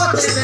Thank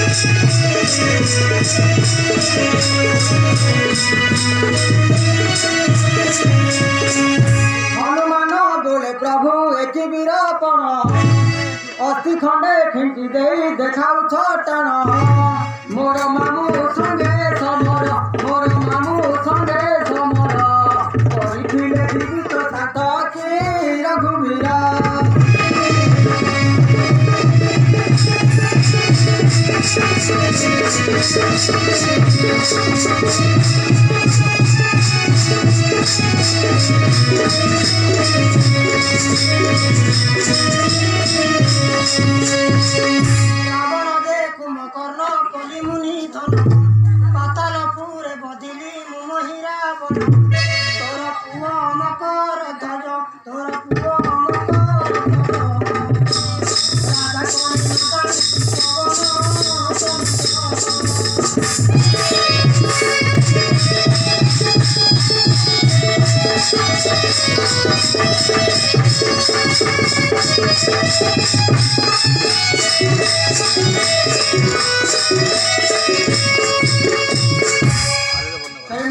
you. Hanuman बोले प्रभु एक वीरपण अस्थि खंडे खिंची दे देखाऊ छटण मोर मामू संगे समर मोर मामू संगे समर करिथिले जीवित सात के रघुवीरा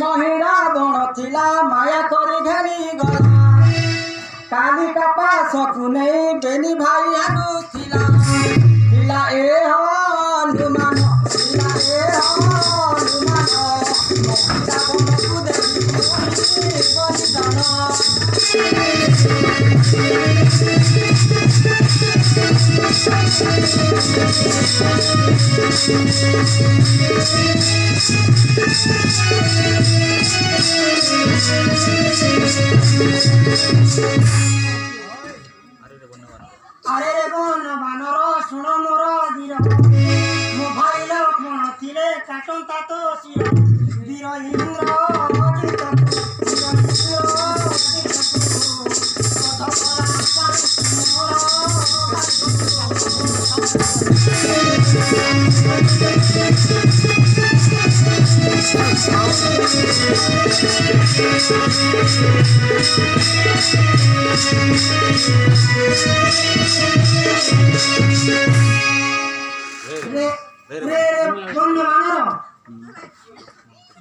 महिला बण थिला माया करी घेरी गला काली कपा सकु नहीं बेनी भाई आनु थिला थिला ए हनुमान थिला ए हनुमान महिला बण कु देखि बलिदान अरे रे बन बानर शुण मोर वीर मो भाई लक्ष्मण थिले काटंता तो शिर वीर हिंद्र अजित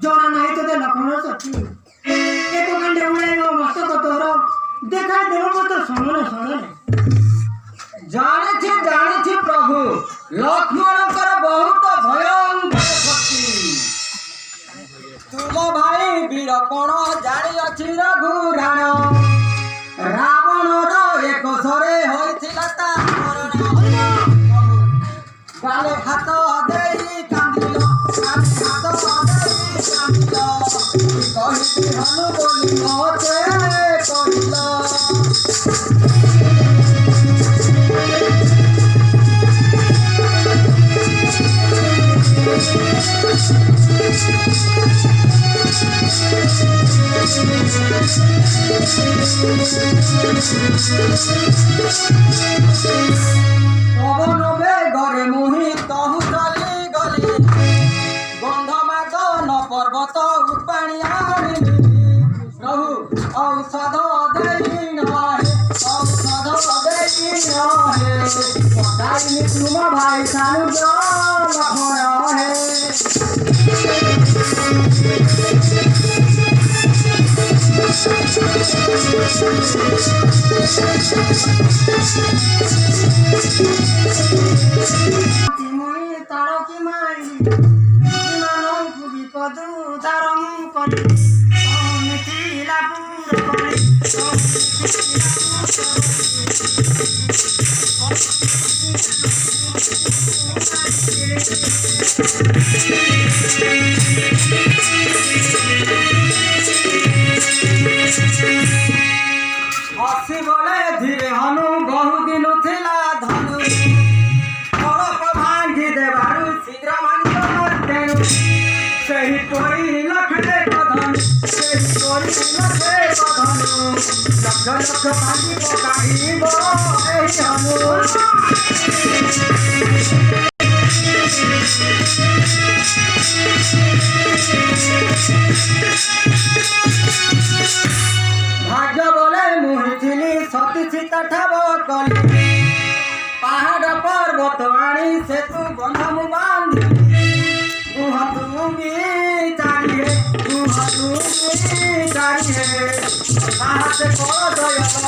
जना नहीं तो लखन सखी एक घंटे उड़े मस्तक तोर देखा देव मत समन समन जाने थी प्रभु लक्ष्मण कर बहुत भयंकर शक्ति तुम भाई वीर कोण जानी अछि रघुराण रावण रो एक सरे होइथिला ता मरण गाले हाथ देई कांदिलो गाले हाथ देई कांदिलो कहि हनु बोली मते कहिला पवन बेगरे मुहि तहु चली गली गंधमादन पर्वत उपाणी आनिली प्रभु औषध देई नहे औषध देई नहे पदाई तुम भाई सानु लखन है तारकी माई मानव विपद उदारम करी मिथिला पुर हसी बोले धीरे हनु बहु दिन थिला धनु खड़क भांगी देवारु शीघ्र मांग तेनु सही कोई लखले कधन सही कोई लखले कधनु लख लख भांगी पकाइबो एही हनु भाग्य बोले मुहिथिली सती सीता ठाव कली पहाड़ पर्वत आनी से तू बंधम बांधी तुम्हें चाहिए चाहिए हाथ को दया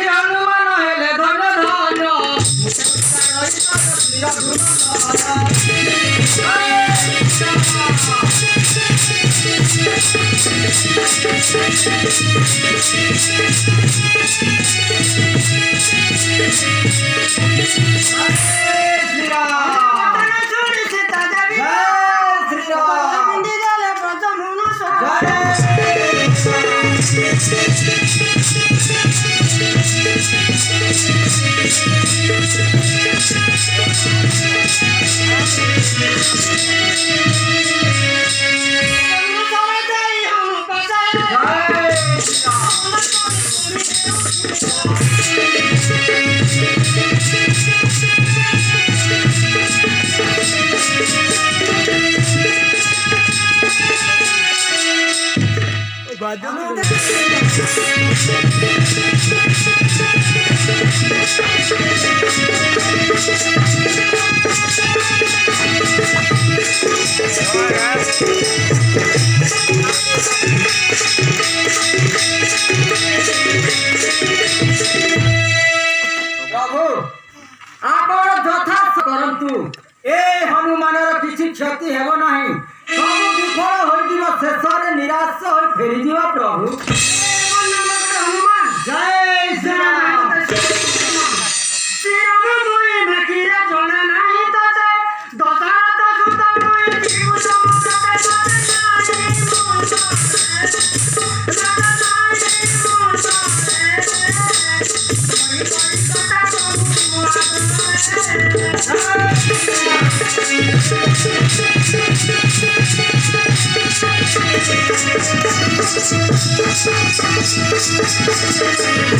हनुमान हेले धन प्रभु आप यथा करतु ए हनुमान किसी क्षति हेब नहीं सब विफल हो शेष निराश हो फेरी प्रभु जय श्री राम Thank you.